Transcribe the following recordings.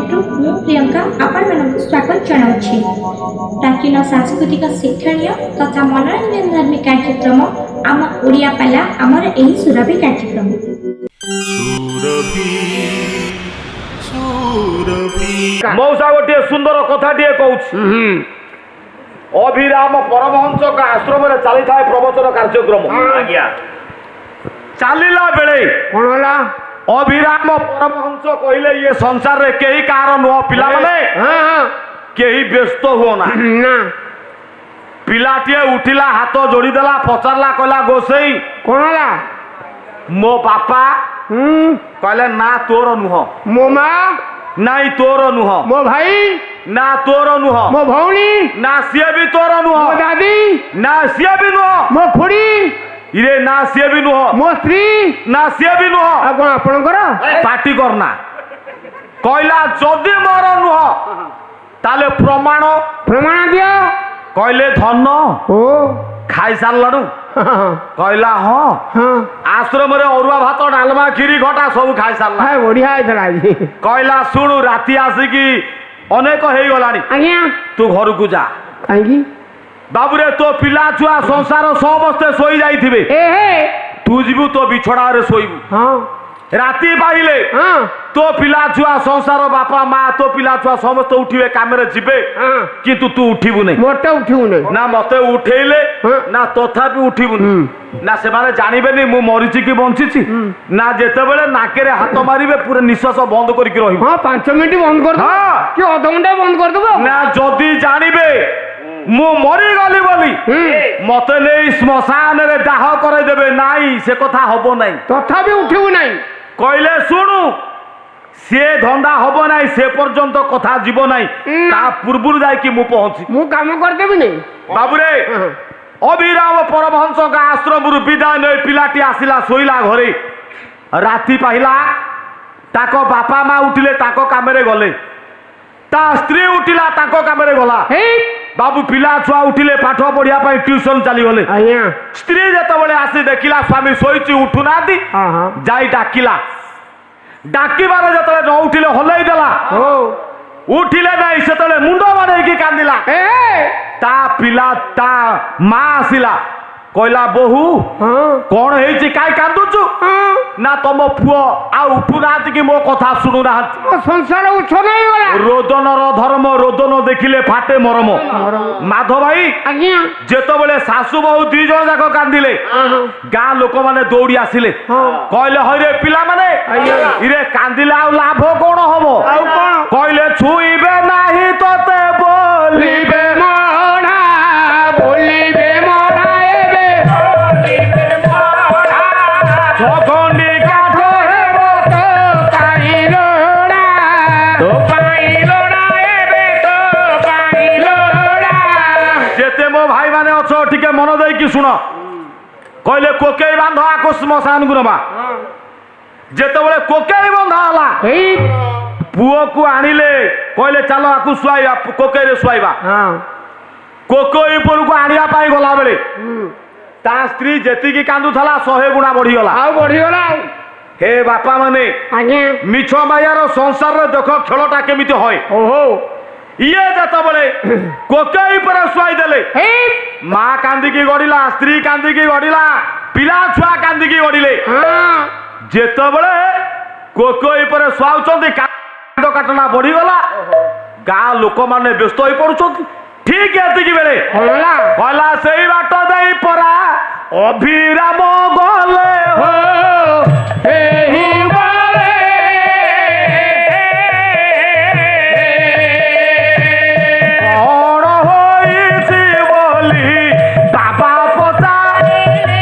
YouTube ମୁଁ ପ୍ରିୟଙ୍କା ଆପଣମାନଙ୍କୁ ସ୍ୱାଗତ ଜଣାଉଛି। ପ୍ରାଚୀନ ସାଂସ୍କୃତିକ ଶିକ୍ଷଣୀୟ ତଥା ମନୋରଞ୍ଜନ ଧର୍ମୀ କାର୍ଯ୍ୟକ୍ରମ ଆମ ଓଡ଼ିଆ ପାଲା ଆମର ଏହି ସୁରଭି କାର୍ଯ୍ୟକ୍ରମ। ମଉସା ଗୋଟିଏ ସୁନ୍ଦର କଥାଟିଏ କହୁଛି। ଅଭିରାମ ପରମହଂସଙ୍କ ଆଶ୍ରମରେ ଚାଲିଥାଏ ପ୍ରବଚନ କାର୍ଯ୍ୟକ୍ରମ। ଆଜ୍ଞା, ଚାଲିଲା ବେଳେ କଣ ହେଲା? ଅଭିରାମ ପରମହଂସ କହିଲେ ଇଏ ସଂସାରରେ କେହି କାହାର ନୁହଁ, ପିଲାମାନେ କେହି ବ୍ୟସ୍ତ ହୁଅ ନା। ପିଲାଟିଏ ଉଠିଲା, ହାତ ଯୋଡ଼ିଦେଲା, ପଚାରିଲା, କହିଲା ଗୋସେଇ କଣ ହେଲା? ମୋ ବାପା? କହିଲେ ନା ତୋର ନୁହଁ। ମୋ ମା? ନାଇଁ ତୋର ନୁହଁ। ମୋ ଭାଇ? ନା ତୋର ନୁହଁ। ମୋ ଭଉଣୀ? ନା ସିଏ ବି ତୋର ନୁହଁ। ମୋ ଦାଦି? ନା ସିଏ ବି ନୁହଁ। ମୋ ଖୁଡି? ଇରେ ନା ସିଏ ବି ନୁହଁ। ମୋ ସ୍ତ୍ରୀ? ନା ସିଏ ବି ନୁହଁ। ଆଉ କଣ ଆପଣଙ୍କର? ପାଟି କରନା। କହିଲା ଯଦି ମୋର ନୁହଁ ତାହେଲେ ପ୍ରମାଣ? ପ୍ରମାଣ ଦିଅ। କହିଲେ ଧନ ଓ ଖାଇସାରିଲୁ? କହିଲା ହଁ। ଆଶ୍ରମରେ ଅରୁଆ ଭାତ, ଡାଲମା, କ୍ଷୀରି, ଖଟା ସବୁ ଖାଇସାରିଲା। ବଢିଆ ହେଇଥିଲା ଆଜି। କହିଲା ଶୁଣୁ, ରାତି ଆସିକି ଅନେକ ହେଇଗଲାଣି, ଆଜ୍ଞା ତୁ ଘରକୁ ଯା। କାହିଁକି? ବାବୁରେ ତୋ ପିଲା ଛୁଆ ସଂସାର ସମସ୍ତେ ଶୋଇ ଯାଇଥିବେ, ତୁ ଯିବୁ ତୋ ବିଛଣାରେ ଶୋଇବୁ। ରାତି ପାଇଲେ ତୋ ପିଲା ଛୁଆ ସଂସାର, ବାପା ମା, ତୋ ପିଲା ଛୁଆ ସମସ୍ତେ ଉଠିବେ, କାମରେ ଯିବେ, କିନ୍ତୁ ତୁ ଉଠିବୁ ନାହିଁ। ମୋଟେ ଉଠିବୁ ନାହିଁ। ନା ମତେ ଉଠେଇଲେ ନା ତଥାପି ଉଠିବୁନି। ନା ସେମାନେ ଜାଣିବେନି ମୁଁ ମରିଛି କି ବଞ୍ଚିଛି। ନା ଯେତେବେଳେ ନାକେରେ ହାତ ମାରିବେ ପୁରା ନିଶ୍ୱାସ ବନ୍ଦ କରିକି ରହିବୁ। 5 ମିନିଟ୍ ବନ୍ଦ କରିଦବ କି ଅଧଘଣ୍ଟା ବନ୍ଦ କରିଦବ। ନା ଯଦି ଜାଣିବେ ମୁଁ ମରିଗଲି ବୋଲି ମତେ ନେଇ ଶ୍ମଶାନରେ ଦାହ କରେଇଦେବେ। ନାଇଁ, ସେ କଥା ହବ ନାହିଁ। ତଥାପି ଉଠିବୁ ନାହିଁ। କହିଲେ ଶୁଣୁ, ସିଏ ଧନ୍ଦା ହବ ନାହିଁ, ସେ ପର୍ଯ୍ୟନ୍ତ କଥା ଯିବ ନାହିଁ। ତା ପୂର୍ବରୁ ଯାଇକି ମୁଁ ପହଞ୍ଚି ମୁଁ କାମ କରିଦେବିନି। ବାବୁରେ ଅଭିରାମ ପରମହଂସଙ୍କ ଆଶ୍ରମରୁ ବିଦାୟ ନେଇ ପିଲାଟି ଆସିଲା, ଶୋଇଲା ଘରେ। ରାତି ପାହିଲା, ତାଙ୍କ ବାପା ମା ଉଠିଲେ, ତାଙ୍କ କାମରେ ଗଲେ। ତା ସ୍ତ୍ରୀ ଉଠିଲା, ତାଙ୍କ କାମରେ ଗଲା। ବାବୁ ପିଲା ଛୁଆ ଉଠିଲେ, ପାଠ ପଢିବା ପାଇଁ ଟ୍ୟୁସନ ଚାଲିଗଲେ। ସ୍ତ୍ରୀ ଯେତେବେଳେ ଆସି ଦେଖିଲା ସ୍ୱାମୀ ଶୋଇଛି, ଉଠୁନାହାନ୍ତି, ଯାଇ ଡାକିଲା। ଡାକିବାରେ ଯେତେବେଳେ ନ ଉଠିଲେ ହଲେଇ ଦେଲା, ଉଠିଲେ ନାହିଁ। ସେତେବେଳେ ମୁଣ୍ଡ ବାଡେଇକି କାନ୍ଦିଲା। ତା ପିଲା, ତା ମା ଆସିଲା, କହିଲା ବୋହୁ କଣ ହେଇଛି, କାଇଁ କାନ୍ଦୁଛୁ? ନା ତମ ପୁଅ ଆଉ ଉଠୁନାହାନ୍ତି କି ମୋ କଥା ଶୁଣୁନାହାନ୍ତି। ସଂସାର ଉଚ୍ଛନ ହେଇଗଲା। ରୋଦନର ଧର୍ମ, ରୋଦନ ଦେଖିଲେ ଫାଟେ ମରମ। ମାଧବ ଭାଇ ଯେତେବେଳେ ଶାଶୁ ବୋହୂ 2 ଜଣ ଯାକ କାନ୍ଦିଲେ, ଗାଁ ଲୋକମାନେ ଦୌଡ଼ି ଆସିଲେ, କହିଲେ ହଇରେ ପିଲାମାନେ, ଇରେ କାନ୍ଦିଲେ ଆଉ ଲାଭ କଣ ହବ? କହିଲେ ଛୁଇଁବେ ନାହିଁ ତତେ ବୋଲିବେ ମଢା, ବୋଲିବେ ମଢା, ଏବେ ସଖଣ୍ଡି କାଠ ହେବ ତୋ ପାଇଁ ଲୋଡ଼ା, ତୋ ପାଇଁ ଲୋଡ଼ା, ଏବେ ତୋ ପାଇଁ ଲୋଡ଼ା। ଯେତେ ମୋ ଭାଇ ମାନେ ଅଛ ଟିକେ ମନ ଦେଇକି ଶୁଣ। କହିଲେ କୋକେଇ ବାନ୍ଧ, ଆକୁ ଶ୍ମଶାନକୁ ନବା। ଯେତେବେଳେ କୋକେଇ ବନ୍ଧା ହେଲା, ପୁଅକୁ ଆଣିଲେ, କହିଲେ ଚାଲ ଆକୁ ଶୁଆଇବା, କୋକେଇରେ ଶୁଆଇବା। କୋକେଇ ଉପରକୁ ଆଣିବା ପାଇଁ ଗଲା ବେଳେ ତା ସ୍ତ୍ରୀ ଯେତିକି କାନ୍ଦୁଥିଲା 100 ଗୁଣା ବଢିଗଲା। ଆଉ ବଢିଗଲା। ହେ ବାପା ମାନେ, ମିଛ ମାୟାର ସଂସାରରେ ଦେଖ ଖେଳଟା କେମିତି হয়। ଇଏ ଯେତେବେଳେ କୋକେଇ ଉପରେ ଶୁଆଇ ଦେଲେ, ମା କାନ୍ଦିକି ଗଡ଼ିଲା, ସ୍ତ୍ରୀ କାନ୍ଦିକି ଗଡ଼ିଲା, ପିଲା ଛୁଆ କାନ୍ଦିକି ଗଡ଼ିଲେ। ଯେତେବେଳେ କୋକେଇ ଉପରେ ଶୁଆଉଛନ୍ତି, କାନ୍ଦ କାଟଣା ବଢିଗଲା। ଗାଁ ଲୋକମାନେ ବ୍ୟସ୍ତ ହୋଇ ପଡୁଛନ୍ତି। ଠିକ ଏତିକି ବେଳେ କହିଲା ସେଇ ବାଟ ଦେଇ ପରା ଅଭିରାମ ଗଲେ, କଣ ହୋଇଛି ବୋଲି ବାବା ପଚାରିଲେ।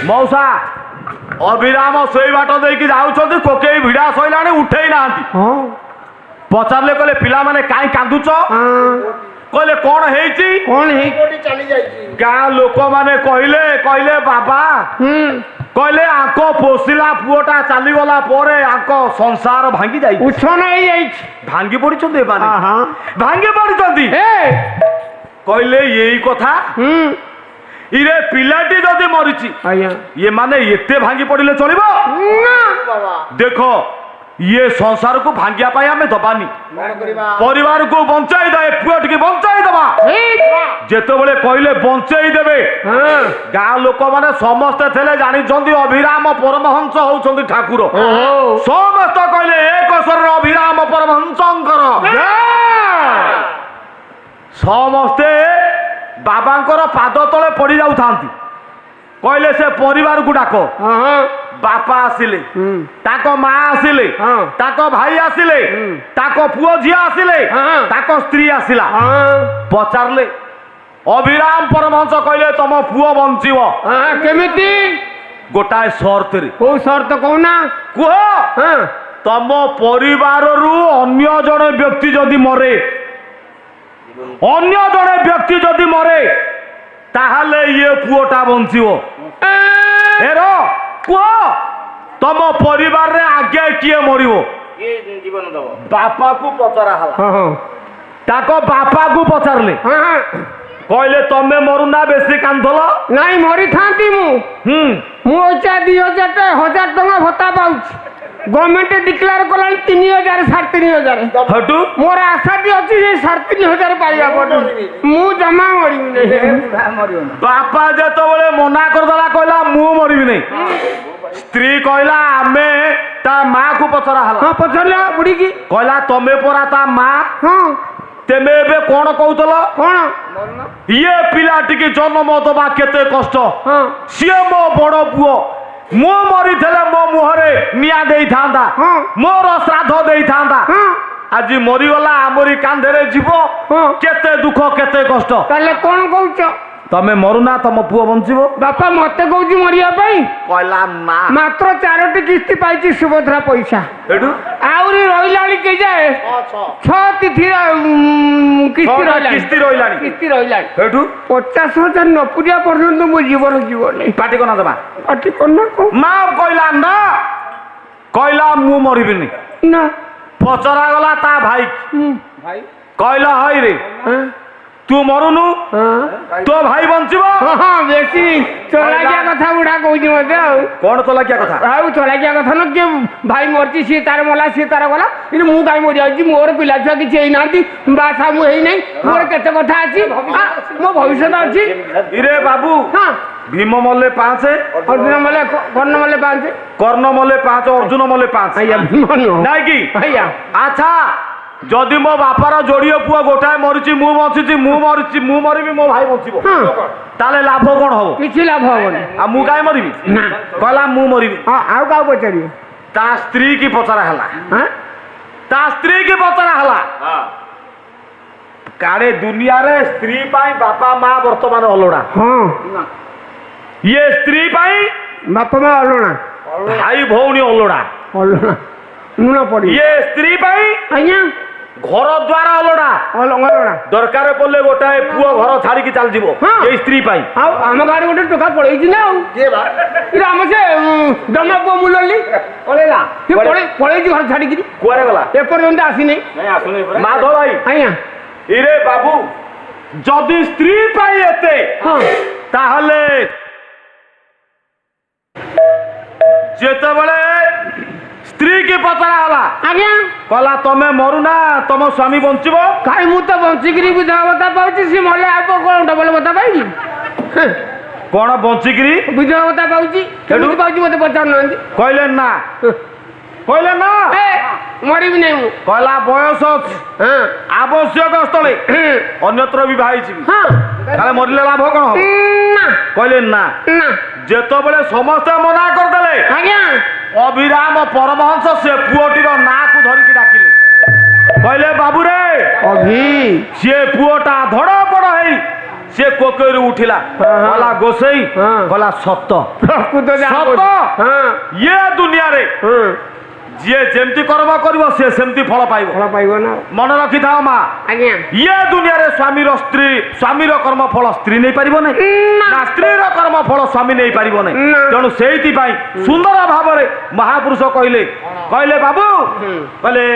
ମଉସା ଅଭିରାମ ସେଇ ବାଟ ଦେଇକି ଯାଉଛନ୍ତି, କୋକେଇ ଭିଡା ସଇଲାଣି, ଉଠେଇ ନାହାନ୍ତି। ପଚାରିଲେ, କହିଲେ ପିଲାମାନେ କାହିଁ କାନ୍ଦୁଛ? କହିଲେ କଣ ହେଇଛି? ଗାଁ ଲୋକମାନେ କହିଲେ ବାବା, କହିଲେ ଆଙ୍କ ପୋଷିଲା ପୁଅଟା ଚାଲିଗଲା ପରେ ଆଙ୍କ ସଂସାର ଭାଙ୍ଗି ଯାଇଛି, ଉଚ୍ଛନ ହେଇଯାଇଛି। ଭାଙ୍ଗି ପଡିଛନ୍ତି, ଏମାନେ ଭାଙ୍ଗି ପଡିଛନ୍ତି। କହିଲେ ଏଇ କଥା ଇରେ ପିଲାଟି ଯଦି ମରିଛି ଆଜ୍ଞା ଇଏ ମାନେ ଏତେ ଭାଙ୍ଗି ପଡ଼ିଲେ ଚଳିବ? ନା ଦେଖ ଇଏ ସଂସାରକୁ ଭାଙ୍ଗିବା ପାଇଁ ଆମେ ଦବାନି, ପରିବାରକୁ ବଞ୍ଚାଇ ଦେ, ପୁଅ ଟିକେ ବଞ୍ଚାଇ ଦବା। ଠିକ୍ ଯେତେବେଳେ କହିଲେ ବଞ୍ଚେଇ ଦେବେ, ହଁ ଗାଁ ଲୋକମାନେ ସମସ୍ତେ ଥିଲେ ଜାଣିଛନ୍ତି ଅଭିରାମ ପରମହଂସ ହଉଛନ୍ତି ଠାକୁର। ଓହୋ ସମସ୍ତେ କହିଲେ ଏକ ସ୍ୱରରେ ଅଭିରାମ ପରମହଂସଙ୍କର। ସମସ୍ତେ ବାବାଙ୍କର ପାଦ ତଳେ ପଡି ଯାଉଥାନ୍ତି, କହିଲେ ସେ ପରିବାରକୁ ଡାକ। ହଁ ବାପା ଆସିଲେ, ହୁଁ ତାଙ୍କ ମା ଆସିଲେ, ହଁ ତାଙ୍କ ଭାଇ ଆସିଲେ, ତାଙ୍କ ପୁଅ ଝିଅ ଆସିଲେ, ହଁ। ତାଙ୍କ ସ୍ତ୍ରୀ ଆସିଲା। ହଁ ପଚାରିଲେ, ଅଭିରାମ ପରମହଂସ କହିଲେ ତମ ପୁଅ ବଞ୍ଚିବ ହଁ କେମିତି ଗୋଟାଏ ସର୍ତ୍ତରେ। କୋଉ ସର୍ତ୍ତ କହୁନା କୁହ, ହଁ ତମ ପରିବାରରୁ ଅନ୍ୟ ଜଣେ ବ୍ୟକ୍ତି ଯଦି ମରେ, ଅନ୍ୟ ଜଣେ ବ୍ୟକ୍ତି ଯଦି ମରେ, ତାହେଲେ ଇଏ ପୁଅଟା ବଞ୍ଚିବ। ଏର କୁହ, ତମ ପରିବାରରେ ଆଗେ କିଏ ମରିବ? ବାପାକୁ ପଚରା ହେଲା। ହଁ ହଁ ତାଙ୍କ ବାପାକୁ ପଚାରିଲେ, ହଁ କହିଲେ ତମେ ମରୁନା ବେଶୀ କାନ୍ଦଲ? ନାଇଁ ମରିଥାନ୍ତି ମୁଁ ମୁଁ ହଉଛି 2000 ଟଙ୍କା ଭତ୍ତା ପାଉଛି, ଗଭର୍ଣ୍ଣମେଣ୍ଟ ଡିକ୍ଲେୟାର କଲାଣି 3000 3500। ହେଠୁ ମୋର ଆଶାଟି ଅଛି ଯେ 3500 ପାଇବା ପରେ ମୁଁ ଜମା ମରିବି ବାପା ଯେତେବେଳେ ମନା କରିଦେଲା, କହିଲା ମୁଁ ମରିବି ନାହିଁ, ସ୍ତ୍ରୀ କହିଲା ଆମେ ତା ମା କୁ ପଚରା ହେଲା। ହଁ ପଚାରିଲ ବୁଢ଼ୀକି କହିଲା ତମେ ପରା ତା ମା, ହଁ ତେମେ ଏବେ କଣ କହୁଥିଲ? କଣ ଇଏ ପିଲାଟିକି ଜନ୍ମ ଦବା କେତେ କଷ୍ଟ, ହଁ ସିଏ ମୋ ବଡ ପୁଅ, ମୁଁ ମରିଥିଲେ ମୋ ମୁହଁରେ ନିଆଁ ଦେଇଥାନ୍ତା, ହଁ। ମୋର ଶ୍ରାଦ୍ଧ ଦେଇଥାନ୍ତା, ହଁ ଆଜି ମରିଗଲା ଆମରି କାନ୍ଧରେ ଯିବ, ହଁ। କେତେ ଦୁଃଖ କେତେ କଷ୍ଟ। ତାହେଲେ କଣ କହୁଛ? ତମେ ମରୁନା ତମ ପୁଅ ବଞ୍ଚିବ? ବାପା ମତେ କହୁଛି ମରିବା ପାଇଁ? କହିଲା ନା। ମାତ୍ର 4ଟି କିସ୍ତି ପାଇଛି ସୁଭଦ୍ରା ପଇସା, ଏଠୁ ଆହୁରି ରହିଲାଣି କେଯାଏ 6 ତିଥିର କିସ୍ତି ରହିଲାଣି କିସ୍ତି ରହିଲାଣି। ଏଠୁ 50,000 ନ ପୁରିବା ପର୍ଯ୍ୟନ୍ତ ମୋ ଜୀବନ ଯିବନି। ପାଟି କନା ଦେବା। ପାଟି କରୁନା ମା କହିଲା ନା, କହିଲା ମୁଁ ମରିବିନି। ନା ପଚରା ଗଲା ତା ଭାଇ, କହିଲା ହାଇ ରେ ହଁ ତୁ ମରୁନୁ, ହଁ ତୋ ଭାଇ ବଞ୍ଚିବ। ହଁ ବେଶୀ ଚଲାକିଆ କଥା ଗୁଡା କହୁଛି ମତେ। କଣ ତଲାକିଆ କଥା? ଆଉ ଚଲାକିଆ କଥା ନ କିଏ ଭାଇ ମରିଛି, ସିଏ ତାର ମଲା, ସିଏ ତାର ଗଲା, କିନ୍ତୁ ମୁଁ କାହିଁ ମରିଯାଉଛି? ମୋର ପିଲା ଛୁଆ କିଛି ହେଇନାହାନ୍ତି, ବାସା ମୁଁ ହେଇନାହିଁ, ମୋର କେତେ କଥା ଅଛି, ମୋ ଭବିଷ୍ୟତ ଅଛି। ଇରେ ବାବୁ, ହଁ ଭୀମ ମଲେ 5, ଅର୍ଜୁନ ମଲେ, କର୍ଣ୍ଣ ମଲେ 5, କର୍ଣ୍ଣ ମଲେ 5, ଅର୍ଜୁନ ମଲେ 5, ଆଜ୍ଞା ଭୀମ ନୁହଁ ନାଇଁ କି? ଆଜ୍ଞା। ଆଚ୍ଛା, ଯଦି ମୋ ବାପାର ଯୋଡ଼ିଏ ପୁଅ ଗୋଟାଏ ମରିଛି, ମୁଁ ବଞ୍ଚିଛି, ମୁଁ ମରିବି, ମୋ ଭାଇ ବଞ୍ଚିବ, ହଁ ତାହେଲେ ଲାଭ କଣ ହବ? କିଛି ଲାଭ ହବନି। ଆଉ ମୁଁ କାହିଁ ମରିବି? ନା କହିଲା ମୁଁ ମରିବି। ହଁ ଆଉ କାହାକୁ ପଚାରିବେ? ତା ସ୍ତ୍ରୀ କି ପଚରା ହେଲା, ହଁ ତା ସ୍ତ୍ରୀ କି ପଚରା ହେଲା, କାଳେ ଦୁନିଆରେ ସ୍ତ୍ରୀ ପାଇଁ ବାପା ମା ବର୍ତ୍ତମାନ ଅଲୋଡା, ହଁ ଇଏ ସ୍ତ୍ରୀ ପାଇଁ ବାପା ମା ଅଲଣା ଭାଇ ଭଉଣୀ ଅଲୋଡା, ଅଲଣା ଲୁଣ ପଡି, ଇଏ ସ୍ତ୍ରୀ ପାଇଁ ଆଜ୍ଞା ଘର ଦ୍ୱାର ଅଲୋଡା, ଅଲଣା। ଦରକାର ପଡିଲେ ଗୋଟାଏ ପୁଅ ଘର ଛାଡିକି ଚାଲିଯିବ, ହଁ। ଏଇ ସ୍ତ୍ରୀ ପାଇଁ। ଆଉ ଆମ ଗାଁରେ ଗୋଟେ ଟୋକା ପଳେଇଛି ନା, ଆଉ ଆମ ସେ ଜମା ପୁଅ ମୁଲଲି ପଳେଇଲା, ପଳେଇଛି ଘର ଛାଡିକିରି, କୁଆଡେ ଗଲା? ଏପର୍ଯ୍ୟନ୍ତ ଆସିନି। ମାଧବ ଭାଇ, ଆଜ୍ଞା ଇରେ ବାବୁ, ଯଦି ସ୍ତ୍ରୀ ପାଇଁ ଏତେ, ହଁ ତାହେଲେ ଯେତେବେଳେ ସ୍ତ୍ରୀ କି ପଚରା ହେଲା, ଆଜ୍ଞା କହିଲା ତମେ ମରୁନା ତମ ସ୍ୱାମୀ ବଞ୍ଚିବ। କାଇଁ ମୁଁ ତ ବଞ୍ଚିକିରି ବୁଝା ଭତ୍ତା ପାଉଛି, ସିଏ ମଲେ ଆଉ କଣ ଡବଲ ଭତ୍ତା ପାଇବି? କଣ ବଞ୍ଚିକିରି ବୁଝା ଭତ୍ତା ପାଉଛି, କେମିତି ପାଉଛି ମତେ ପଚାରୁନାହାନ୍ତି? କହିଲେ ନା, କହିଲେ ନା, ମରିବି ନାହିଁ ମୁଁ। କହିଲା ବୟସ ଅଛି, ହଁ ଆବଶ୍ୟକ ସ୍ଥଳେ ଅନ୍ୟତ୍ର ବି ବାହାଇଯିବି, ହଁ ତାହେଲେ ମରିଲେ ଲାଭ କଣ ହବ? ନା କହିଲେ ନା। ନା ଯେତେବେଳେ ସମସ୍ତେ ମନା କରିଦେଲେ, ଆଜ୍ଞା ଅଭିରାମ ପରମହଂସ ସେ ପୁଅଟିର ନାଁକୁ ଧରିକି ଡାକିଲେ, କହିଲେ ବାବୁରେ, ସିଏ ପୁଅଟା ଧଡ଼ ପଡ଼ ହେଇ ସେ କୋକେଇରୁ ଉଠିଲା, କହିଲା ଗୋସେଇ, କହିଲା ସତ ସତ, ଇଏ ଦୁନିଆରେ ଯିଏ ଯେମିତି କର୍ମ କରିବ ସିଏ ସେମିତି ଫଳ ପାଇବ। ପାଇବ ନା, ମନେ ରଖିଥାଅ ମା, ଆଜ୍ଞା ଇଏ ଦୁନିଆରେ ସ୍ୱାମୀର କର୍ମ ଫଳ ସ୍ତ୍ରୀ ନେଇପାରିବ ନାହିଁ, ନା ସ୍ତ୍ରୀର କର୍ମ ଫଳ ସ୍ୱାମୀ ନେଇପାରିବ ନାହିଁ। ତେଣୁ ସେଇଥିପାଇଁ ସୁନ୍ଦର ଭାବରେ ମହାପୁରୁଷ କହିଲେ, କହିଲେ ବାବୁ, କହିଲେ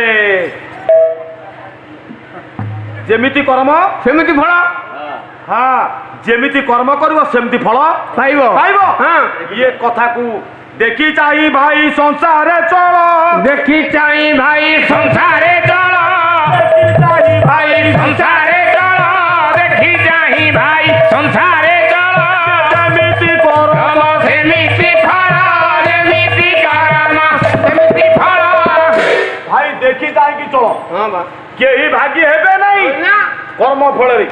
ଯେମିତି କର୍ମ ସେମିତି ଫଳ, ହଁ ଯେମିତି କର୍ମ କରିବ ସେମିତି ଫଳ ପାଇବ ପାଇବ। ହଁ ଇଏ କଥାକୁ ଦେଖି ଚାହିଁ ଭାଇ ସଂସାରେ ଚଳ, ଦେଖି ଚାହିଁ ଭାଇ ସଂସାରେ ଚଳ, ଦେଖି ଚାହିଁ ଭାଇ ସଂସାରେ ଚଳ, ଦେଖି ଚାହିଁ ଭାଇ ସଂସାରେ ଚଳ, ଯେମିତି କର୍ମ ସେମିତି ଫଳ, ଯେମିତି କର୍ମ ସେମିତି ଫଳ। ଭାଇ ଦେଖି ଚାହିଁକି ଚଳ, ହଁ ବା କେହି ଭାଗି ହେବେ ନାହିଁ ନା କର୍ମ ଫଳରେ।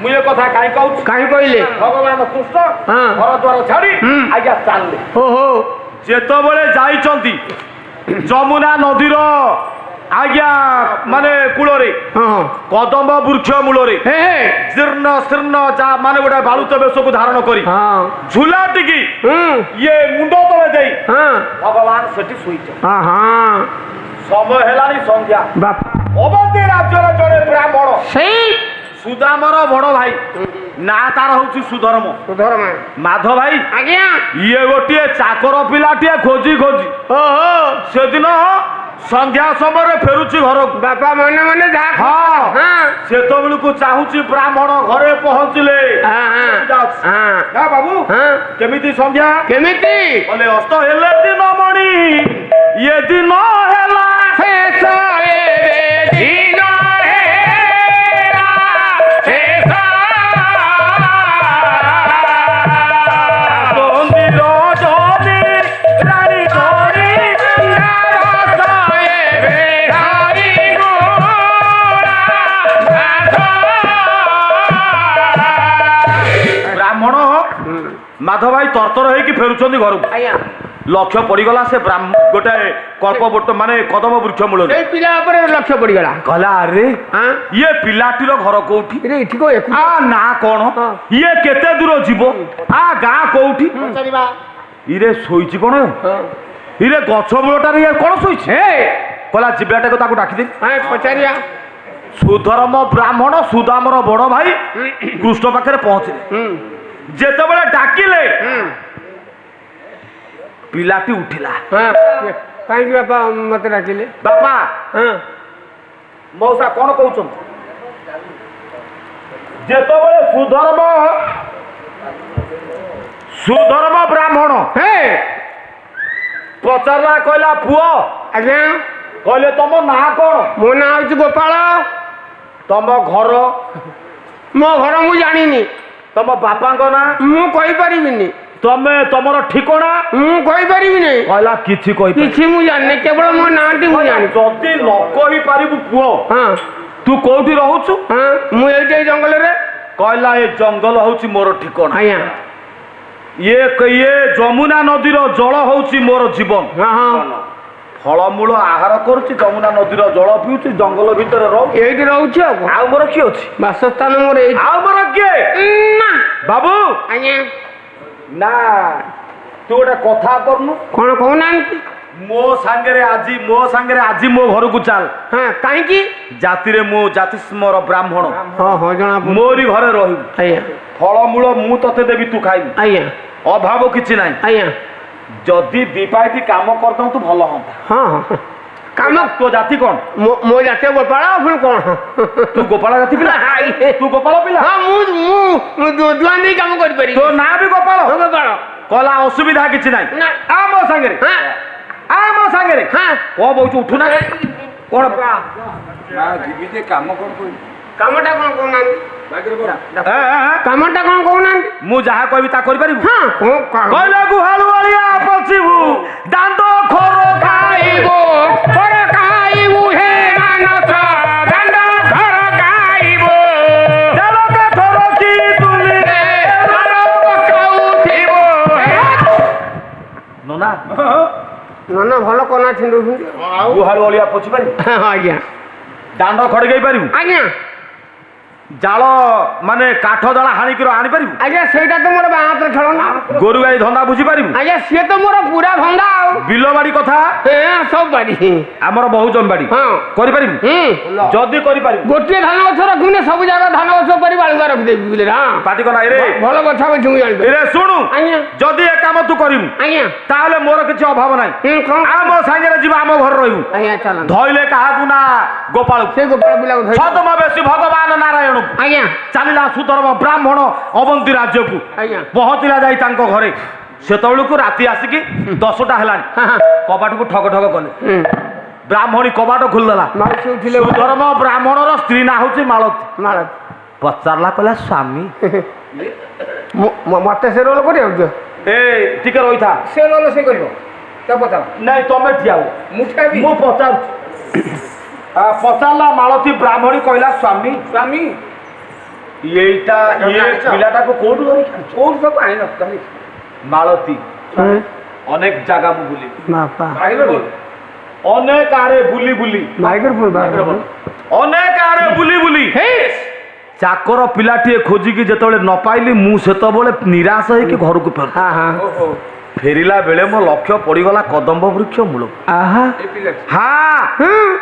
ମୁଁ ଏ କଥା କାହିଁ କହୁଛି, କାହିଁ କହିଲେ ଭଗବାନ କୃଷ୍ଣ ହଁ। ଘର ଦ୍ୱାର ଛାଡି ଆଜ୍ଞା ଚାଲିଲେ। ଓହୋ ଯେତେବେଳେ ଯାଇଛନ୍ତି ଯମୁନା ନଦୀର ଆଜ୍ଞା ମାନେ କୂଳରେ ହଁ କଦମ୍ବ ବୃକ୍ଷ ମୂଳରେ ହେ ହେ ଜୀର୍ଣ୍ଣ ଶୀର୍ଣ୍ଣ ଯାହା ମାନେ ଗୋଟେ ବାଳୁତ ବେଶକୁ ଧାରଣ କରି ହଁ ଝୁଲା ଟିକି ଇଏ ମୁଣ୍ଡ ତଳେ ଦେଇ ହଁ ଭଗବାନ ସେଠି ଶୋଇଛନ୍ତି। ହଁ ହଁ ସମୟ ହେଲାଣି ସନ୍ଧ୍ୟା। ବାପା ଅବନ୍ତୀ ରାଜ୍ୟର ଜଣେ ବ୍ରାହ୍ମଣ ସେଇ ସୁଦାମର ବଡ ଭାଇ, ନା ତାର ହଉଛି ସୁଧର୍ମ। ସୁଧର୍ମା ମାଧ ଭାଇ ଆଜ୍ଞା ଇଏ ଗୋଟିଏ ଚାକର ପିଲାଟିଏ ଖୋଜି ଖୋଜି ଓହୋ ସେଦିନ ସନ୍ଧ୍ୟା ସମୟରେ ଫେରୁଛି ଘରକୁ। ବାପା ମନେ ମନେ ଯାହା ହଁ ହଁ ସେତେବେଳକୁ ଚାହୁଁଛି ବ୍ରାହ୍ମଣ ଘରେ ପହଞ୍ଚିଲେ ହଁ ଯାଉଛି। ହଁ ନା ବାବୁ ହଁ କେମିତି ସନ୍ଧ୍ୟା କେମିତି ବୋଲେ ଅସ୍ତ ହେଲେ ଦିନ ମଣି ଇଏ ଦିନ ହେଲା ଶେଷ ଏବେ ଦିନ ହେଲା ଶେଷ ମନ୍ଦିର ଜନି ରାଣୀ ଧରି ବ୍ରାହ୍ମଣ ମାଧ ଭାଇ ତରତର ହେଇକି ଫେରୁଛନ୍ତି ଘରକୁ। ଆଜ୍ଞା ଲକ୍ଷ୍ୟ ପଡିଗଲା ସେ ଗୋଟାଏ କଳ୍ପ ମାନେ କଦମ ବୃକ୍ଷ ମୂଳରେ। ସେଇ ପିଲା ଉପରେ ଲକ୍ଷ୍ୟ ପଡିଗଲା କହିଲା ଆରେ ହଁ ଇଏ ପିଲାଟିର ଘର କୋଉଠି, ରେ ଏଠି କో ଏକୁ ଆ ନା କଣ, ହଁ। ଇଏ କେତେ ଦୂର ଯିବ, ଆ ଗାଁ କୋଉଠି, ଇରେ ଶୋଇଛି କଣ, ଇରେ ଗଛ ମୂଳଟାରେ ଇଏ କଣ ଶୋଇଛି। ହେ କହିଲା ଯିବାଟାକୁ ତାକୁ ଡାକିଦେବି। ହଁ ପଚାରିବା ସୁଧର୍ମ ବ୍ରାହ୍ମଣ ସୁଦାମର ବଡ ଭାଇ କୃଷ୍ଣ ପାଖରେ ପହଞ୍ଚିଲେ। ଯେତେବେଳେ ଡାକିଲେ ପିଲାଟି ଉଠିଲା। ହଁ କାହିଁକି ବାପା ମତେ ଡାକିଲେ ବାପା ହଁ ମଉସା କଣ କହୁଛନ୍ତି। ଯେତେବେଳେ ସୁଧର୍ମ ବ୍ରାହ୍ମଣ ହେ ପଚାରିଲା କହିଲା ପୁଅ ଆଜ୍ଞା କହିଲେ ତମ ନାଁ କଣ, ମୋ ନାଁ ହଉଛି ଗୋପାଳ, ତମ ଘର, ମୋ ଘର ମୁଁ ଜାଣିନି, ତମ ବାପାଙ୍କ ନାଁ, ମୁଁ କହିପାରିବିନି, ତମେ ତମର ଠିକଣା, ମୁଁ କହିପାରିବିନି, କହିଲା କିଛି କହିପାରିବି। କିଛି ମୁଁ ଜାଣିନି, କେବଳ ମୋ ନାଁଟି ମୁଁ ଜାଣିଛି। ଯଦି ନ କହିପାରିବୁ ପୁଅ ହଁ ତୁ କୋଉଠି ରହୁଛୁ, ହଁ ମୁଁ ଏଇଠି ଏଇ ଜଙ୍ଗଲରେ। କହିଲା ଏ ଜଙ୍ଗଲ ହଉଛି ମୋର ଠିକଣା, ଆଜ୍ଞା ଇଏ ଯମୁନା ନଦୀର ଜଳ ହଉଛି ମୋର ଜୀବନ, ହଁ ହଁ ଫଳମୂଳ ଆହାର କରୁଛି, ଯମୁନା ନଦୀର ଜଳ ପିଉଛି, ଜଙ୍ଗଲ ଭିତରେ ରହୁଛି, ଏଇଠି ରହୁଛି ଆଉ କଣ? ଆଉ ମୋର କିଏ ଅଛି, ବାସସ୍ଥାନ ମୋର ଏଇଠି। ଆଉ ମୋର କିଏ ନା ବାବୁ, ଆଜ୍ଞା ନା ତୁ ଗୋଟେ କଥା କରୁନୁ, କଣ କହୁନାହାନ୍ତି। ମୋ ସାଙ୍ଗରେ ଆଜି ମୋ ଘରକୁ ଚାଲ, ହଁ କାହିଁକି ଜାତିରେ ମୁଁ ଜାତିସ୍ମର ବ୍ରାହ୍ମଣ, ହଁ ହଁ ଜଣା ପଡୁଛି। ମୋରି ଘରେ ରହିବୁ, ଆଜ୍ଞା ଫଳମୂଳ ମୁଁ ତତେ ଦେବି ତୁ ଖାଇବୁ, ଆଜ୍ଞା ଅଭାବ କିଛି ନାହିଁ। ଆଜ୍ଞା ଯଦି ଦିପାଇଟି କାମ କରିଦଉ ତୁ ଭଲ ହୁଅନ୍ତା। ହଁ ହଁ କାମ ତୋ ଜାତି କଣ, ମୋ ଜାତୀୟ ଗୋପାଳ ପୁଣି କଣ ତୁ ଗୋପାଳ ଜାତି ପିଲା, ତୁ ଗୋପାଳ ପିଲା, ହଁ ମୁଁ ଦୁଆଁ ଦେଇ କାମ କରିପାରିବି। ତୋ ନାଁ ବି ଗୋପାଳ। ହଁ ଗୋପାଳ କହିଲା ଅସୁବିଧା କିଛି ନାହିଁ, ନା। ଆ ମୋ ସାଙ୍ଗରେ, ହଁ ଆ ମୋ ସାଙ୍ଗରେ, ହଁ କଣ ବହୁଛୁ ଉଠୁନା, କଣ କାମଟା କଣ କହୁନାହାନ୍ତି, କାମଟା କଣ କହୁନାହାନ୍ତି। ମୁଁ ଯାହା କହିବି ତା କରିପାରିବୁ। ହଁ କଣ କହିଲେ ଗୁହାଳୁ ଅଳିଆ ପଶିବୁ, ଦାଣ୍ଡ ଖର ଖାଇବୁ ଘର ଖାଇବୁ, ହେ ମାନସ ଦାଣ୍ଡ ଘର ଖାଇବୁ, ତେଲ କାଠର କି ତୁଲି ଘର ପକାଉଥିବୁ। ନନା ନନା ଭଲ କନା ଛିଣ୍ଡଉଛନ୍ତି। ଗୁହାଳୁ ଅଳିଆ ପୋଛି ପାରିବୁ, ଆଜ୍ଞା ଦାଣ୍ଡ ଖଡିକେଇ ପାରିବୁ, ଆଜ୍ଞା ଜାଳ ମାନେ କାଠ ଜାଳ ହାଣିକି ଆଣିପାରିବୁ। ଆଜ୍ଞା ସେଇଟା ତ ମୋର ବାଁ ହାତରେ ଖେଳ ନା। ଗୋରୁ ଗାଈ ଧନ୍ଦା ବୁଝିପାରିବୁ ଆଜ୍ଞା ସିଏ ତ ମୋର ପୁରା ଭଙ୍ଗା ଆଉ ବିଲ ବାଡି କଥା ସବୁ ବାଡ଼ି ଆମର ବହୁ ଜମିବାଡି ହଁ କରିପାରିବୁ ଯଦି କରିପାରିବୁ ଗୋଟିଏ ଧାନ ଗଛ ରଖିବିନି ସବୁ ଜାଗା ଧାନ ଗଛ ଉପରେ ବାଳୁଙ୍ଗା ରଖିଦେବି ବିଲରେ ହଁ ପାଟି କନା ରେ ଭଲ ଗଛ ଗଛ ମୁଁ ଜାଣିବି ରେ ଶୁଣୁ ଆଜ୍ଞା ଯଦି ଏ କାମ ତୁ କରିବୁ ଆଜ୍ଞା ତାହେଲେ ମୋର କିଛି ଅଭାବ ନାହିଁ କଣ ଆମ ସାଙ୍ଗରେ ଯିବା ଆମ ଘରେ ରହିବୁ ଆଜ୍ଞା ଚାଲ ଧଇଲେ କାହାକୁ ନା ଗୋପାଳ ସେ ଗୋପାଳ ପିଲାକୁ ଧରି ଛଦମ ବେଶୀ ଭଗବାନ ନାରାୟଣକୁ ଆଜ୍ଞା ଚାଲିଲା ସୁଧର୍ମ ବ୍ରାହ୍ମଣ ଅବନ୍ତୀ ରାଜ୍ୟକୁ ଆଜ୍ଞା ପହଞ୍ଚିଲା ଯାଇ ତାଙ୍କ ଘରେ ସେତେବେଳକୁ ରାତି ଆସିକି 10ଟା ହେଲାଣି କବାଟକୁ ଠକ ଠକ କଲେ ବ୍ରାହ୍ମଣୀ କବାଟ ଖୋଲିଦେଲା ମାଉସୀ ଉଠିଲେ ସୁଧର୍ମ ବ୍ରାହ୍ମଣର ସ୍ତ୍ରୀ ନା ହଉଛି ମାଳତୀ ମାଳ ପଚାରିଲା କହିଲା ସ୍ୱାମୀ ମତେ ସେ ରୋଲ କରିବାକୁ ଏ ଟିକେ ରହିଥା ସେ ରୋଲ ସେ କରିବ ତା ପଚାର ନାଇଁ ତମେ ଠିଆ ହୁଅ ମୁଁ ଖାଇବି ମୁଁ ପଚାରୁଛି ପଚାରିଲା ମାଳତୀ ବ୍ରାହ୍ମଣୀ କହିଲା ସ୍ୱାମୀ ସ୍ୱାମୀ ଏଇଟା ଇଏ ପିଲାଟାକୁ କୋଉଠୁ ଧରିକି ଆଣିଛ? କୋଉଠୁ ସବୁ ଆଣିଲ ମାଳତୀ ଅନେକ ଜାଗା ମୁଁ ବୁଲି ବାପା ଅନେକ ଆଡେ ବୁଲି ବୁଲି ଅନେକ ଆଡେ ବୁଲି ବୁଲି ଚାକର ପିଲାଟିଏ ଖୋଜିକି ଯେତେବେଳେ ନ ପାଇଲି ମୁଁ ସେତେବେଳେ ନିରାଶ ହେଇକି ଘରକୁ ଫେରିଲା ବେଳେ ମୋ ଲକ୍ଷ୍ୟ ପଡିଗଲା କଦମ୍ବ ବୃକ୍ଷ ମୂଳ ହଁ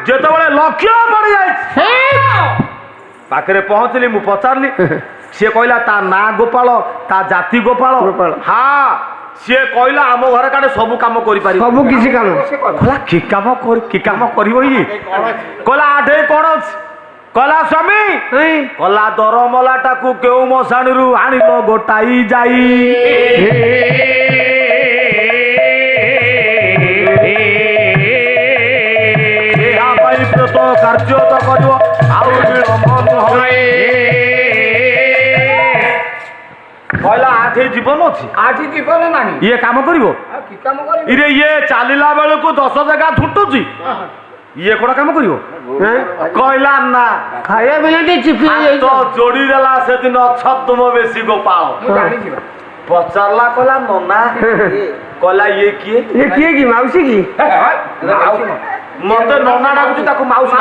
ଯେତେବେଳେ ଲକ୍ଷ୍ୟ ପଡିଯାଇଛି ପାଖରେ ପହଞ୍ଚିଲି ମୁଁ ପଚାରିଲି ସିଏ କହିଲା ତା ନାଁ ଗୋପାଳ ତା ଜାତି ଗୋପାଳ ହଁ ସିଏ କହିଲା ଆମ ଘରେ କାଳେ ସବୁ କାମ କରିପାରିବ ସବୁ କିଛି କାମ କହିଲା କି କାମ କରିବ ଇଏ କହିଲା ଆଠେ କଣ ଅଛି କହିଲା ସ୍ୱାମୀ କହିଲା ଦରମଲାଟାକୁ କେଉଁ ମଶାଣିରୁ ଆଣିଲ ଗୋଟାଇ ଯାଇ ଏହା ପାଇଁ ପ୍ରତ କାର୍ଯ୍ୟ ତ କରିବ ଆଉ ବିଳମ୍ବ ନୁହେଁ କହିଲା ଆଠେ ଜୀବନ ଅଛି ଆଠି ଜୀବନ ନାହିଁ ଇଏ କାମ କରିବ କି କାମ କରିବ ଇରେ ଇଏ ଚାଲିଲା ବେଳକୁ 10 ଜାଗା ଝୁଟୁଛି ଇଏ କଣ କାମ କରିବ କହିଲା ନା ଖାଇବା ବିନା ଟିକେ ଚିପି ତ ଯୋଡି ଦେଲା ସେଦିନ ଛଦମ ବେଶୀ ଗୋପାଳ ପଚାରିଲା କହିଲା ନନା କହିଲା ଇଏ କିଏ କିଏ କି ମାଉସୀ କି ମତେ ନନା ଡାକୁଛି ତାକୁ ମାଉସୀ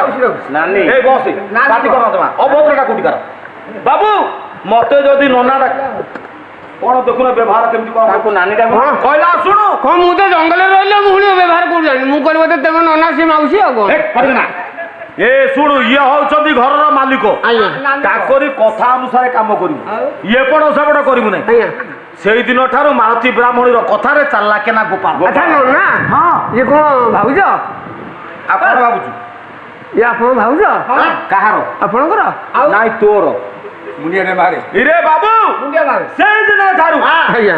ନାନୀ ଏ ବସ ପାଟି କର ଜମା ଅଭଦ୍ରଟା କୋଉଠି କର ବାବୁ ମତେ ଯଦି ନନା ଡାକ କଣ ଦେଖୁନ ବ୍ୟବହାର କେମିତି କଣ ତାକୁ ନାନୀ ଡାକୁ କହିଲା ଶୁଣୁ କଣ ମୁଁ ତ ଜଙ୍ଗଲରେ ରହିଲେ ମୁଁ ବ୍ୟବହାର କରୁଛି ମୁଁ କରିବ ତ ତେବେ ନନା ସେ ମାଉସୀ ଆଉ କଣ ଏ ଶୁଣୁ ଇଏ ହଉଛନ୍ତି ଘରର ମାଲିକ ତାଙ୍କରି କଥା ଅନୁସାରେ କାମ କରିବୁ ଇଏ ପଟ ସେପଟ କରିବୁ ନାହିଁ ସେଇ ଦିନ ଠାରୁ ମାଳତୀ ବ୍ରାହ୍ମଣୀର କଥାରେ ଚାଲିଲା କେନା ଗୋପାଳ ଆଚ୍ଛା ନନା ହଁ ଇଏ କଣ ଭାବୁଛ ଆଉ କଣ ଭାବୁଛୁ ଇଏ ଆପଣ ଭାବୁଛ କାହାର ଆପଣଙ୍କର ନାଇଁ ତୋର ଇରେ ବାବୁ ସେଇ ଦିନ ଠାରୁ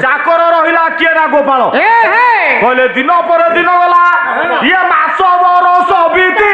ଚାକର ରହିଲା କିଏ ନା ଗୋପାଳ କହିଲେ ଦିନ ପରେ ଦିନ ଗଲା ଇଏ ମାସ ବରଷ ବିତି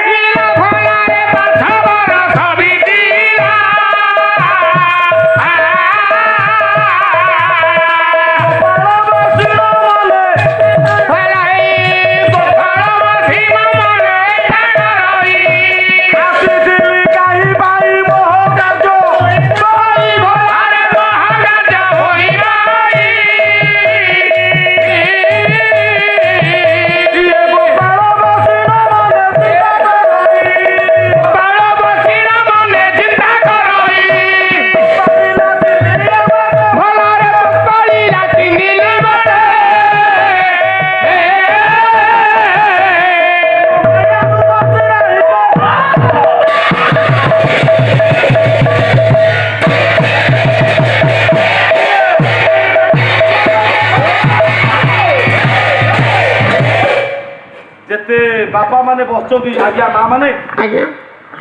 ଯେତେ ବାପା ମାନେ ବସିଛନ୍ତି ଆଜ୍ଞା ମା ମାନେ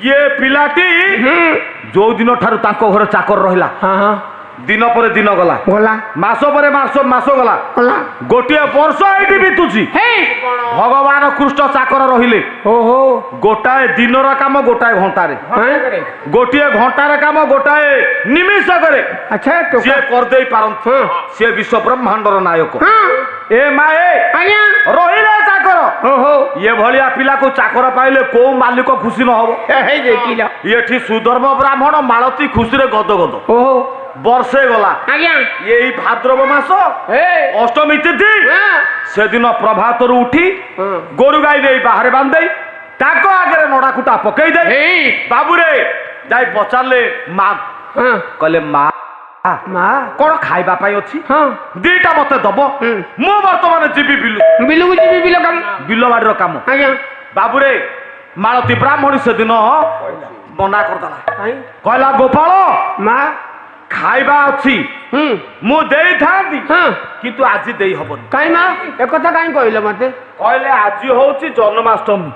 ଇଏ ପିଲାଟି ଯୋଉ ଦିନ ଠାରୁ ତାଙ୍କ ଘରେ ଚାକର ରହିଲା ଦିନ ପରେ ଦିନ ଗଲା ମାସ ପରେ ମାସ ଗଲା ଗୋଟିଏ ବର୍ଷ ଏଇଠି ବିତୁଛି ଭଗବାନ କୃଷ୍ଣ ଚାକର ରହିଲେ ଗୋଟାଏ ଦିନର କାମ ଗୋଟାଏ ଘଣ୍ଟାରେ ଗୋଟିଏ ଘଣ୍ଟାର କାମ ଗୋଟାଏ ନିମିଷକରେ ସିଏ କରିଦେଇ ପାରନ୍ତି ସିଏ ବିଶ୍ୱ ବ୍ରହ୍ମାଣ୍ଡର ନାୟକ ଏ ମାଏ ରହିଲେ ଚାକର ଇଏ ଭଳିଆ ପିଲାକୁ ଚାକର ପାଇଲେ କୋଉ ମାଲିକ ଖୁସି ନ ହବ ଏଠି ସୁଧର୍ମ ବ୍ରାହ୍ମଣ ମାଳତୀ ଖୁସିରେ ଗଦ ଗଦ ବର୍ଷେ ଗଲା ଏଇ ଭାଦ୍ରବ ମାସ ଅଷ୍ଟମୀ ତିଥି ସେଦିନ ପ୍ରଭାତରୁ ଉଠି ଗୋରୁ ଗାଈ ନେଇ ବାହାରେ ବାନ୍ଧି ତାଙ୍କ ଆଗରେ ନଡା କୁଟା ପକେଇ ଦେ ବାବୁରେ ଯାଇ ପଚାରିଲେ ମା କହିଲେ ମା ମା କଣ ଖାଇବା ପାଇଁ ଅଛି ହଁ ଦିଟା ମତେ ଦବ ମୁଁ ବର୍ତ୍ତମାନ ଯିବି ବିଲକୁ ଯିବି ବିଲ କାମ ବିଲ ବାଡିର କାମ ଆଜ୍ଞା ବାବୁରେ ମାଳତୀ ବ୍ରାହ୍ମଣୀ ସେଦିନ ମନା କରିଦେଲା କାଇଁ କହିଲା ଗୋପାଳ ମା ଖାଇବା ଅଛି ମୁଁ ଦେଇଥାନ୍ତି ହଁ କିନ୍ତୁ ଆଜି ଦେଇ ହବନି କାଇଁ ମା একথা କାଇଁ କହିଲ ମତେ କହିଲେ ଆଜି ହଉଛି ଜନ୍ମାଷ୍ଟମୀ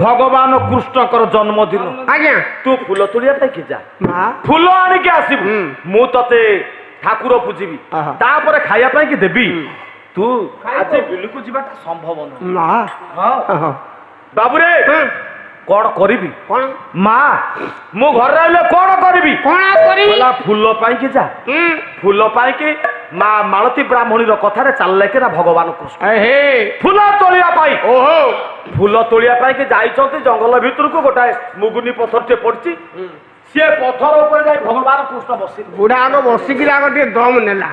ଭଗବାନ କୃଷ୍ଣଙ୍କର ଜନ୍ମଦିନ ଆଜ୍ଞା ତୁ ଫୁଲ ତୋଳିବା ପାଇଁ କି ଯା ମା ଫୁଲ ଆଣିକି ଆସିବୁ ମୁଁ ତତେ ଠାକୁର ପୂଜିବି ଆହା। ତାପରେ ଖାଇବା ପାଇଁ କି ଦେବି ତୁ ଆଜି ବିଲକୁ ଯିବାଟା ସମ୍ଭବ ନୁହଁ ମା ହଁ ବାବୁରେ କଣ କରିବି କଣ ମା ମୁଁ ଘରେ ରହିଲେ କଣ କରିବି କଣ କରିବି କହିଲା ଫୁଲ ପାଇଁ କି ଯା ଫୁଲ ପାଇଁ କି ମା ମାଳତୀ ବ୍ରାହ୍ମଣୀର କଥାରେ ଚାଲିଲେ କି ନା ଭଗବାନ କୃଷ୍ଣ ହେ ଫୁଲ ତୋଳିବା ପାଇଁ ଓହୋ ଫୁଲ ତୋଳିବା ପାଇଁ କି ଯାଇଛନ୍ତି ଜଙ୍ଗଲ ଭିତରକୁ ଗୋଟାଏ ମୁଗୁନି ପଥରଟେ ପଡିଛି ସିଏ ପଥର ଉପରେ ଯାଇ ଭଗବାନ କୃଷ୍ଣ ବସିଲେ ବୁଢା ଆଗ ବସିକିରି ଆଗ ଟିକେ ଦମ ନେଲା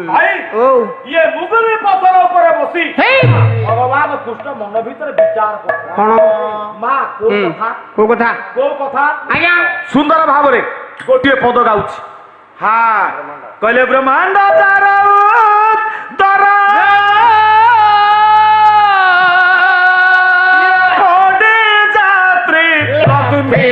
ଭାଇ ଓ ଇଏ ମୁଗୁନି ପଥର ଉପରେ ବସି ହେଇ ଭଗବାନ କୃଷ୍ଣ ମନ ଭିତରେ ବିଚାର କରୁଥିଲେ କଣ ମା କୋଉ କଥା କୋଉ କଥା ଆଜ୍ଞା ସୁନ୍ଦର ଭାବରେ ଗୋଟିଏ ପଦ ଗାଉଛି କହିଲେ ବ୍ରହ୍ମାଣ୍ଡ ଦର ଯାତ୍ରୀ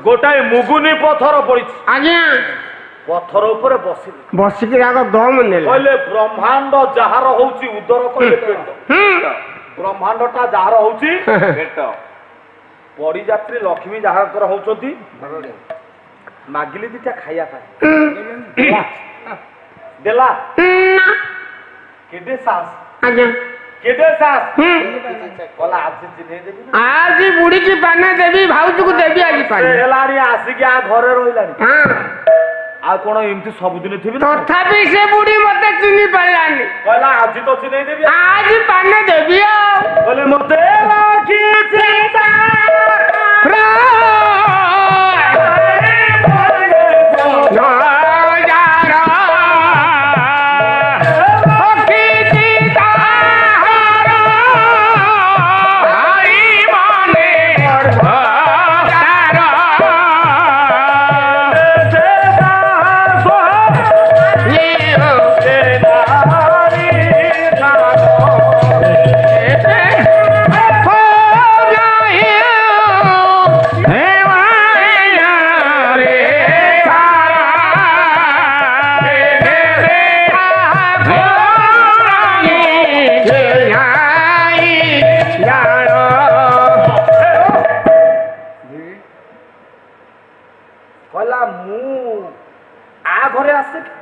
ଗୋଟାଏ ମୁଗୁନି ପଥର ପଡିଛି ଆଜ୍ଞା ପଥର ଉପରେ ବସିଲେ ବସିକିରି ଆଗ ଦମ ନେଲା କହିଲେ ବ୍ରହ୍ମାଣ୍ଡ ଯାହାର ହଉଛି ଉଦର କହିଲେ ପେଟ ବ୍ରହ୍ମାଣ୍ଡ ଟା ଯାହାର ହଉଛି ପେଟ ପଡିଯାତ୍ରୀ ଲକ୍ଷ୍ମୀ ଯାହାଙ୍କର ହଉଛନ୍ତି ମାଗିଲି ଦିଟା ଖାଇବା ପାଇଁ ଦେଲା କେଡେ ସାହସ ଆଜ୍ଞା କେଡେ ସାହସ କହିଲା ଆଜି ଚିହ୍ନେଇ ଦେବି ଆଜି ବୁଢୀକି ପାନେ ଦେବି ଭାଉଜକୁ ଦେବି ଆଜି ପାନେ ହେଲାଣି ଆସିକି ଆ ଘରେ ରହିଲାଣି ହଁ ଆଉ କଣ ଏମିତି ସବୁଦିନ ଥିବି ତଥାପି ସେ ବୁଢୀ ମତେ ଚିହ୍ନି ପାରିଲାନି କହିଲା ଆଜି ତ ଚିହ୍ନେଇ ଦେବି ଆଜି ପାନେ ଦେବି ଆଉ କହିଲେ ମତେ ରଖିଛି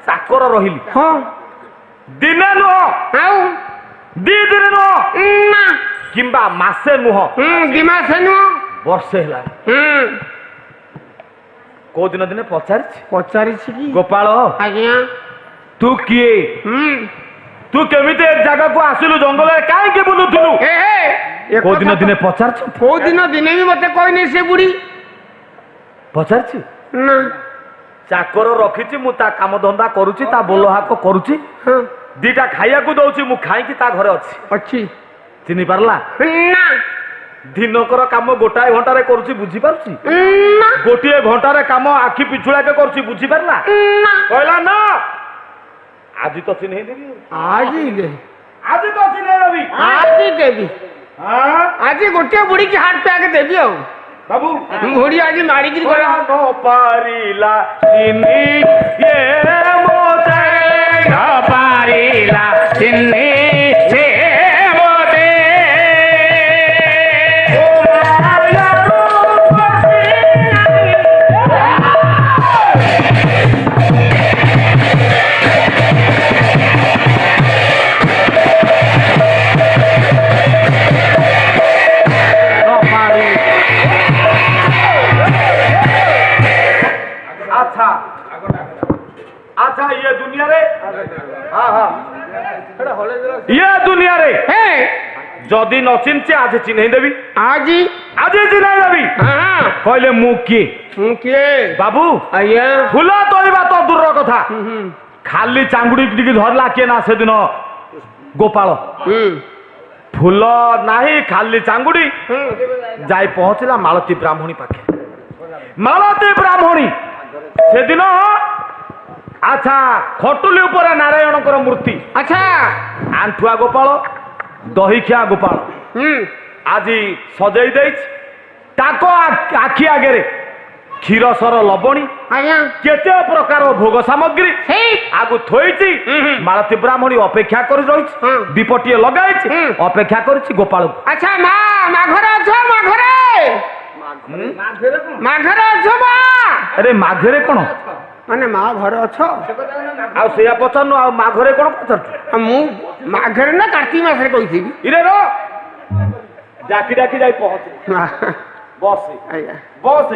ଚାକର ରହିଲି ଦିନେ ନୁହ ଆଉ ଦି ଦିନ ନୁହ କିମ୍ବା ମାସେ ନୁହ ଦି ମାସ ନୁହ ବର୍ଷେ ହେଲା କୋଉ ଦିନ ଦିନେ ପଚାରିଛି କି ଗୋପାଳ ଆଜ୍ଞା ତୁ କିଏ ତୁ କେମିତି ଏ ଜାଗାକୁ ଆସିଲୁ ଜଙ୍ଗଲରେ କାହିଁକି ବୁଲୁଥିଲୁ କୋଉ ଦିନ ଦିନେ ପଚାରିଛୁ କୋଉ ଦିନ ଦିନେ ବି ମତେ କହିନି ସେ ବୁଢୀ ପଚାରିଛି ନା ଚାକର ରଖିଛି ମୁଁ ତା କାମ ଧନ୍ଦା କରୁଛି ତା ବୋଲ ହାକ କରୁଛି ଦିଟା ଖାଇବାକୁ ଦଉଛି ମୁଁ ଖାଇକି ତା ଘରେ ଅଛି ଚିହ୍ନି ପାରିଲା ନା ଦିନକର କାମ ଗୋଟାଏ ଘଣ୍ଟାରେ କରୁଛି ବୁଝିପାରୁଛି ଗୋଟିଏ ଘଣ୍ଟାରେ କାମ ଆଖି ପିଛୁଳାକେ କରୁଛି ବୁଝିପାରିଲା କହିଲା ନା ଆଜି ତ ଚିହ୍ନେଇ ଦେବି ଆଜି ତ ଚିହ୍ନେଇ ଦେବି ଆଜି ଦେବି ଆଜି ଗୋଟିଏ ବୁଢୀକି ହାର୍ଟ ପ୍ୟାକ୍ ଦେବି ଆଉ ବାବୁ ବୁଢୀ ଆଜି ମାରିକିରି ଗଲା ନ ପାରିଲା ଚିହ୍ନି ଏ ମୋତେ ନ ପାରିଲା ଚିହ୍ନି ସେ ମୋତେ अच्छा ये दुनिया रे हाँ हाँ ये दुनिया रे हे जदि न चिन्चे आज चिन्ह देवी आजी आज चिन्ह देवी हाँ कहले मु किए किए बाबू आज्ञा फूल तोड़वा तो दूर कथा खाली चांगुड़ी टिके धरला किए ना से दिन गोपाल फूल नाही खाली चांगुड़ी जाई पहुंचला मालती ब्राह्मणी पाखे मालती ब्राह्मणी से दिन अच्छा खटुली ऊपर नारायण मूर्ति अच्छा आंठुआ गोपाल दहीखिया गोपाल आज सजई दे आखि आगे क्षीर सर लबणी आज्ञा केते प्रकार भोग सामग्री आगु थोइची मालती ब्राह्मणी अपेक्षा कर रही दीपटीए लगाई अपेक्षा कर गोपाल अच्छा माघरे अछो माघरे अछो बा अरे माघरे कौन माने माँ घरे अछो आ पचार आ माघरे कौन पचार मु माघरे ना कार्तिक मासरे कहिथिबी इरे रो डाकी डाकी जाई पहुंच बस आज्ञा बस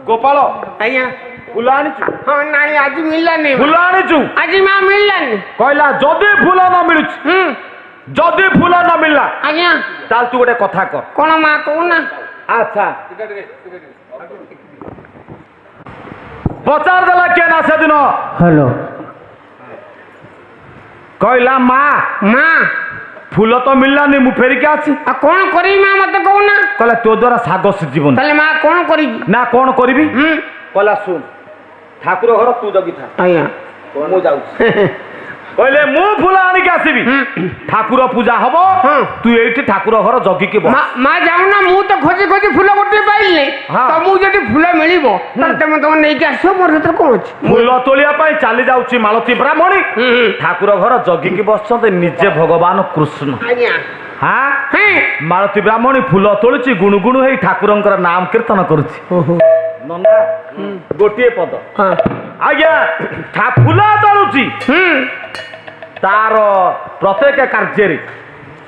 गोपाल आज्ञा फूल आनीचु हाँ नाई आज मिललानी फूल आनीचु आज माँ मिललानी कहला जदि फूल न मिलुच जदि फूल न मिलला आज्ञा ताल तू गोटे कथा कर कौन माँ कहूना अच्छा पचार देला के ना से दिन हेलो कहला माँ माँ फूल तो मिललानी मु फेरिके आसी आ कौन करी माँ मत कहूना कहला तो द्वारा साग जीवन ताले माँ कौन करी ना कौन करी कहला सुन ठाकुर घर तू जगी था आज्ञा मु जाऊ कहले मु फूल आनिक आसबि ठाकुर पूजा हम तू एठी ठाकुर घर जगिके बस माँ जाऊना मु तो खोजी खोजी फूल गोटे पाइले हाँ। तो मु जदि फूल मिलिबो ताले तमे तमे नेकी आसो मोर हतर कोन अछि फूल तोलिया पाई चली जाउची मालती ब्राह्मणी ठाकुर घर जगिके बसछते निजे भगवान कृष्ण आज्ञा हाँ हैं मालती ब्राह्मणी फूल तोलुची गुणुगुणु हेई ठाकुरंकर नाम कीर्तन करुची ओहो नंदा गोटिए पद हाँ आज्ञा फूल तोलुची तार प्रत्येक कार्य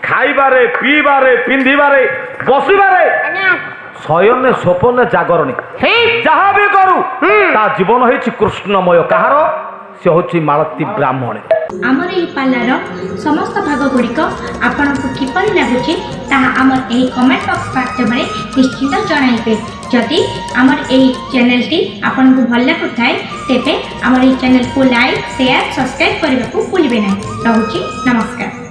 खाइबारे पीबारे पिंधिबारे बसिबारे आज्ञा शयन स्वपन जागरणी हे जहाँ भी करू ता जीवन होइछि कृष्णमय कहार से होछि मालती ब्राह्मणी आमर एही पालार समस्त भाग गुड़िक आपनको किपरि लागुछि ताहा आमर एही कमेंट बॉक्स माध्यमरे निश्चित जणाइबे जदि आमर एही चैनलटी आपनको भल लागुथाय तेबे आमर एही चैनल को लाइक शेयर सब्सक्राइब करबाकू भूलिबे नाही। रहुछि नमस्कार।